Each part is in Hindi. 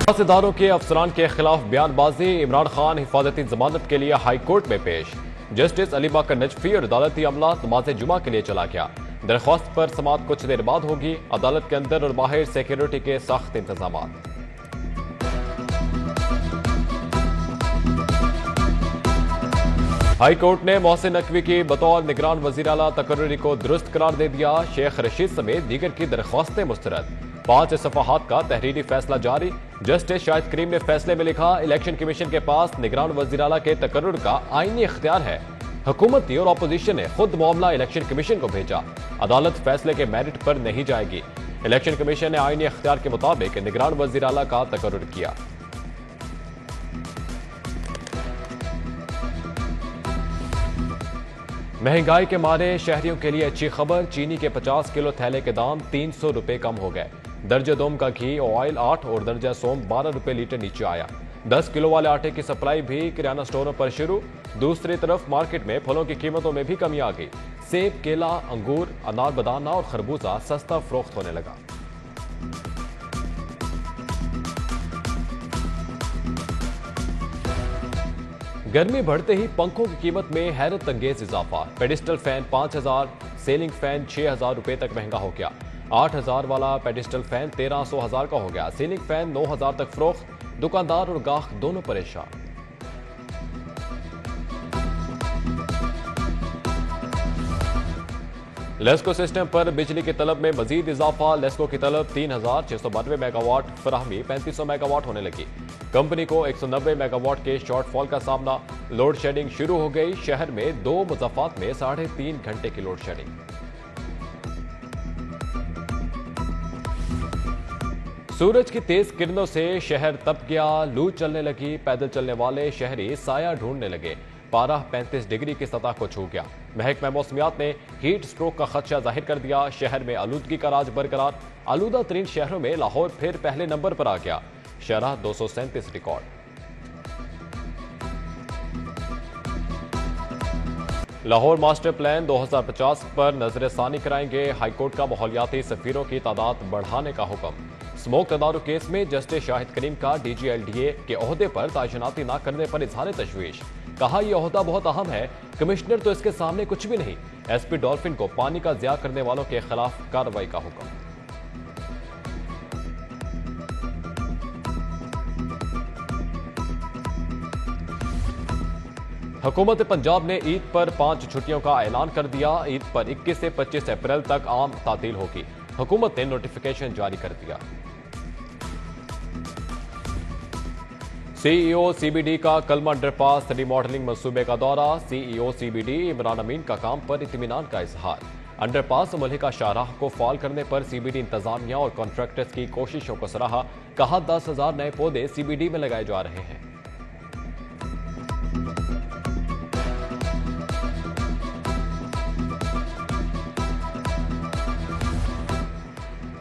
सियासतदानों के अफसरान के खिलाफ बयानबाजी। इमरान खान हिफाजती जमानत के लिए हाई कोर्ट में पेश। जस्टिस अली बाकर नजफी और अदालती अमला नमाज जुमा के लिए चला गया। दरख्वास्त पर समाअत कुछ देर बाद होगी। अदालत के अंदर और बाहर सिक्योरिटी के सख्त इंतजाम। हाई कोर्ट ने मोहसिन नकवी की बतौर निगरान वजीर आला तकर्री को दुरुस्त करार दे दिया। शेख रशीद समेत दीगर की दरख्वास्तें मुस्तरद। 5 सफ़हात का तहरीरी फैसला जारी। जस्टिस शाहिद करीम ने फैसले में लिखा, इलेक्शन कमीशन के पास निगरान वजीर आला के तकर्रुर का आईनी इख्तियार है। हुकूमती और अपोजिशन ने खुद मामला इलेक्शन कमीशन को भेजा। अदालत फैसले के मेरिट पर नहीं जाएगी। इलेक्शन कमीशन ने आईनी इख्तियार के मुताबिक निगरान वजीर आला का तकर्रुर किया। महंगाई के मारे शहरियों के लिए अच्छी खबर। चीनी के 50 किलो थैले के दाम 300 रुपए कम हो गए। दर्जे दोम का घी ऑयल 8 और दर्जा सोम 12 रुपए लीटर नीचे आया। 10 किलो वाले आटे की सप्लाई भी किराना स्टोरों पर शुरू। दूसरी तरफ मार्केट में फलों की कीमतों में भी कमी आ गई। सेब, केला, अंगूर, अनार, बनाना और खरबूजा सस्ता फरोख्त होने लगा। गर्मी बढ़ते ही पंखों की कीमत में हैरत अंगेज इजाफा। पेडिस्टल फैन 5000, सीलिंग फैन 6000 रुपए तक महंगा हो गया। 8000 वाला पेडिस्टल फैन 1300 का हो गया। सीलिंग फैन 9000 तक फरोख्त। दुकानदार और गाहक दोनों परेशान। लेस्को सिस्टम पर बिजली की तलब में मजीद इजाफा। लेस्को की तलब 3692 मेगावाट फराहमी 3500 मेगावाट होने लगी। कंपनी को 190 मेगावाट के शॉर्टफॉल का सामना। लोड शेडिंग शुरू हो गई। शहर में 2 मुज़ाफ़ात में 3.5 घंटे की लोड शेडिंग। सूरज की तेज किरणों से शहर तप गया। लू चलने लगी। पैदल चलने वाले शहरी साया ढूंढने लगे। पारा 35 डिग्री की सतह को छू गया। महकमा मौसमियात ने हीट स्ट्रोक का खदशा जाहिर कर दिया। शहर में आलूदगी का राज बरकरार। आलूदा तरीन शहरों में लाहौर फिर पहले नंबर पर आ गया। शरह 237 रिकॉर्ड। लाहौर मास्टर प्लान 2050 पर नजरसानी कराएंगे। हाईकोर्ट का माहौलियाती सफीरों की तादाद बढ़ाने का हुक्म। स्मोक तदारुक केस में जस्टिस शाहिद करीम का DGLDA के ओहदे पर तैनाती न करने पर इजहार तशवीश। कहा, यह ओहदा बहुत अहम है। कमिश्नर तो इसके सामने कुछ भी नहीं। SP डॉल्फिन को पानी का ज़िया करने वालों के खिलाफ कार्रवाई का हुक्म। हुकूमत पंजाब ने ईद पर 5 छुट्टियों का ऐलान कर दिया। ईद पर 21 से 25 अप्रैल तक आम तातील होगी। हुकूमत ने नोटिफिकेशन जारी कर दिया। CEO CBD का कलमा अंडरपास रीमॉडलिंग मंसूबे का दौरा। CEO CBD इमरान अमीन का काम पर इत्मीनान का इजहार। अंडरपास मलिका शाहराह को फॉल करने पर CBD इंतजामिया और कॉन्ट्रैक्टर्स की कोशिशों को सराहा। कहा, 10,000 नए पौधे CBD में लगाए जा रहे हैं।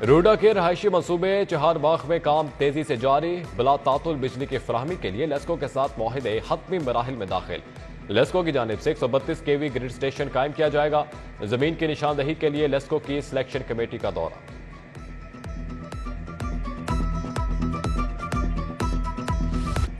रूडा के रहायशी मंसूबे चहारबाग में काम तेजी से जारी। बिला तातुल बिजली की फराहमी के लिए लेस्को के साथ मुआहिदे हतमी मराहिल में दाखिल। लेस्को की जानिब से 132 kV ग्रिड स्टेशन कायम किया जाएगा। जमीन की निशानदही के लिए लेस्को की सिलेक्शन कमेटी का दौरा।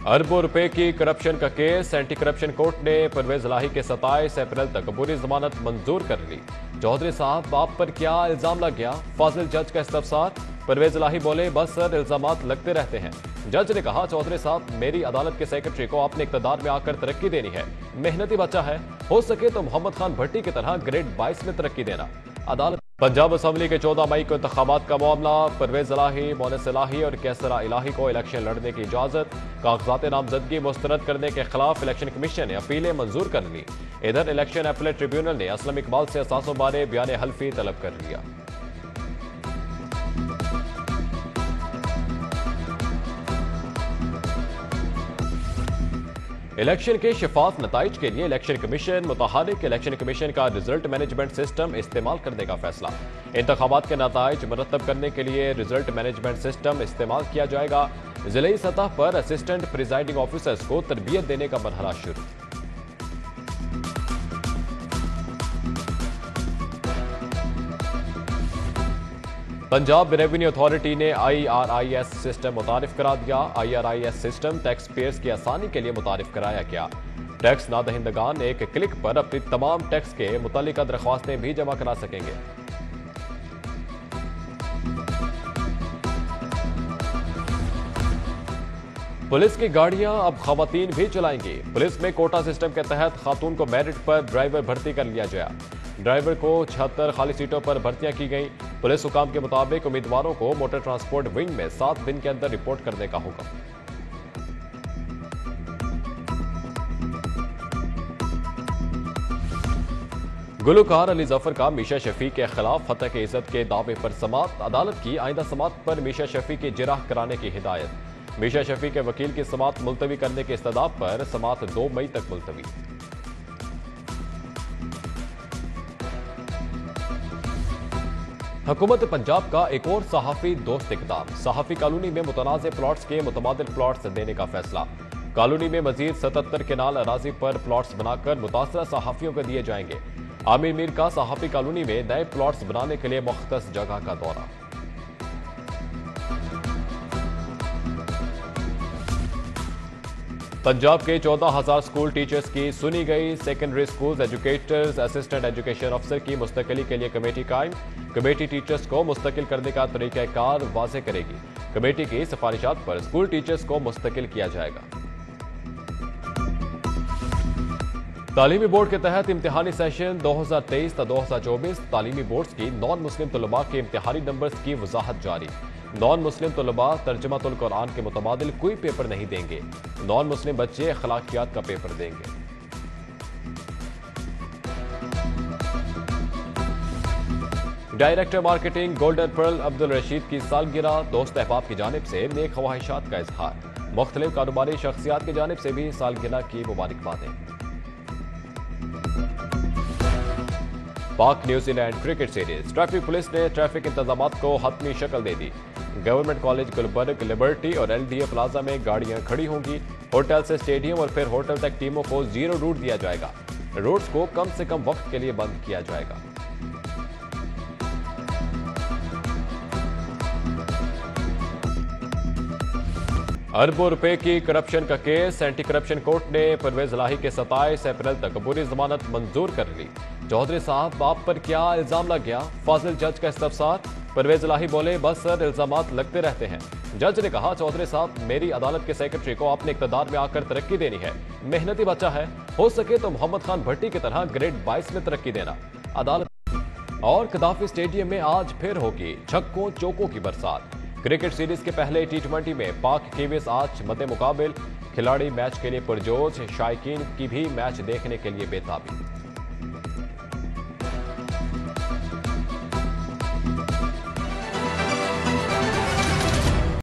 अरबों रुपए की करप्शन का केस। एंटी करप्शन कोर्ट ने परवेज इलाही के 27 अप्रैल तक अबूरी जमानत मंजूर कर ली। चौधरी साहब, आप पर क्या इल्जाम लग गया? फाजिल जज का इस्तफसार। परवेज इलाही बोले, बस सर इल्जामात लगते रहते हैं। जज ने कहा, चौधरी साहब, मेरी अदालत के सेक्रेटरी को आपने इक़्तिदार में आकर तरक्की देनी है। मेहनती बच्चा है, हो सके तो मोहम्मद खान भट्टी की तरह ग्रेड 22 में तरक्की देना। अदालत। पंजाब असम्बली के 14 मई को इंतखाबात का मामला। परवेज इलाही, मोनिस इलाही और कैसरा इलाही को इलेक्शन लड़ने की इजाजत। कागजात नामजदगी मुस्तरद करने के खिलाफ इलेक्शन कमीशन ने अपीलें मंजूर कर ली। इधर इलेक्शन अपीलेट ट्रिब्यूनल ने असलम इकबाल से असासों बारे बयान हल्फी तलब कर लिया। इलेक्शन के शफाफ नताइज के लिए इलेक्शन कमीशन मुतहरिक इलेक्शन कमीशन का रिजल्ट मैनेजमेंट सिस्टम इस्तेमाल करने का फैसला। इंतखाबात के नताइज मुरतब करने के लिए रिजल्ट मैनेजमेंट सिस्टम इस्तेमाल किया जाएगा। जिले सतह पर असिस्टेंट प्रिजाइडिंग ऑफिसर्स को तरबियत देने का मरहला शुरू। पंजाब रेवेन्यू अथॉरिटी ने IRIS सिस्टम मुतारिफ करा दिया। IRIS सिस्टम टैक्स पेयर्स की आसानी के लिए मुतारिफ कराया गया। टैक्स नादहिंदगान एक क्लिक पर अपनी तमाम टैक्स के मुतल्लिका दरख्वास्तें भी जमा करा सकेंगे। पुलिस की गाड़ियां अब खवातीन भी चलाएंगी। पुलिस में कोटा सिस्टम के तहत खातून को मेरिट पर ड्राइवर भर्ती कर लिया गया। ड्राइवर को 76 खाली सीटों पर भर्तियां की गई। पुलिस हुकाम के मुताबिक उम्मीदवारों को मोटर ट्रांसपोर्ट विंग में 7 दिन के अंदर रिपोर्ट करने का हुक्म। गुलकार अली जफर का मीशा शफी के खिलाफ फतह की इज्जत के दावे पर समात। अदालत की आइंदा समात पर मीशा शफी की जिराह कराने की हिदायत। मीशा शफी के वकील की समात मुलतवी करने के इस्तदाब पर समात 2 मई तक मुलतवी। हुकूमत पंजाब का एक और सहाफी दोस्त इकदाम। सहाफी कॉलोनी में मुतनाज़ प्लॉट्स के मुतबादिल प्लॉट्स देने का फैसला। कॉलोनी में मजीद 77 केनाल अराजी पर प्लॉट्स बनाकर मुतासरा सहाफियों को दिए जाएंगे। आमिर मीर का सहाफी कॉलोनी में नए प्लॉट्स बनाने के लिए मुख्तस जगह का दौरा। पंजाब के 14,000 स्कूल टीचर्स की सुनी गई। Secondary school educators assistant education अफसर की मुस्तकिली के लिए कमेटी कायम। कमेटी टीचर्स को मुस्तकिल करने का तरीक़ाकार वाज़ेह करेगी। कमेटी की सिफारिशात पर स्कूल टीचर्स को मुस्तकिल किया जाएगा। तालीमी बोर्ड के तहत इम्तिहानी सेशन 2023-2024 तालीमी बोर्ड्स की नॉन मुस्लिम तलबा के इम्तिहानी नंबर्स की वजाहत जारी। नॉन मुस्लिम तलबा तर्जुमातुल कुरान के मुतबादिल कोई पेपर नहीं देंगे। नॉन मुस्लिम बच्चे अखलाकियात का पेपर देंगे। Director marketing golden pearl Abdul Rashid की सालगिरह। दोस्त अहबाब की जानिब से नेक ख्वाहिशात का इजहार। मुख्तलिफ कारोबारी शख्सियात की जानिब से भी सालगिरह की मुबारकबादें। पाक New Zealand cricket series. Traffic police ने ट्रैफिक इंतजामात को हतमी शक्ल दे दी। गवर्नमेंट कॉलेज गुलबर्ग, लिबर्टी और LDA प्लाजा में गाड़ियां खड़ी होंगी। होटल से स्टेडियम और फिर होटल तक टीमों को 0 रूट दिया जाएगा। रूट्स को कम से कम वक्त के लिए बंद किया जाएगा। अरबों रुपए की करप्शन का केस। एंटी करप्शन कोर्ट ने परवेज लाही के 27 अप्रैल तक अबूरी जमानत मंजूर कर ली। चौधरी साहब आप पर क्या इल्जाम लग गया? फाजिल जज का इस्तफसार। परवेज लाही बोले बस सर इल्जामात लगते रहते हैं। जज ने कहा चौधरी साहब मेरी अदालत के सेक्रेटरी को आपने इक़्तिदार में आकर तरक्की देनी है। मेहनती बच्चा है, हो सके तो मोहम्मद खान भट्टी की तरह ग्रेड 22 में तरक्की देना। अदालत और कदाफी स्टेडियम में आज फिर होगी छक्कों चौकों की बरसात। क्रिकेट सीरीज के पहले T20 में पाक कीवीज आज मद्दे मुकाबिल। खिलाड़ी मैच के लिए पुरजोश, शायकीन की भी मैच देखने के लिए बेताबी।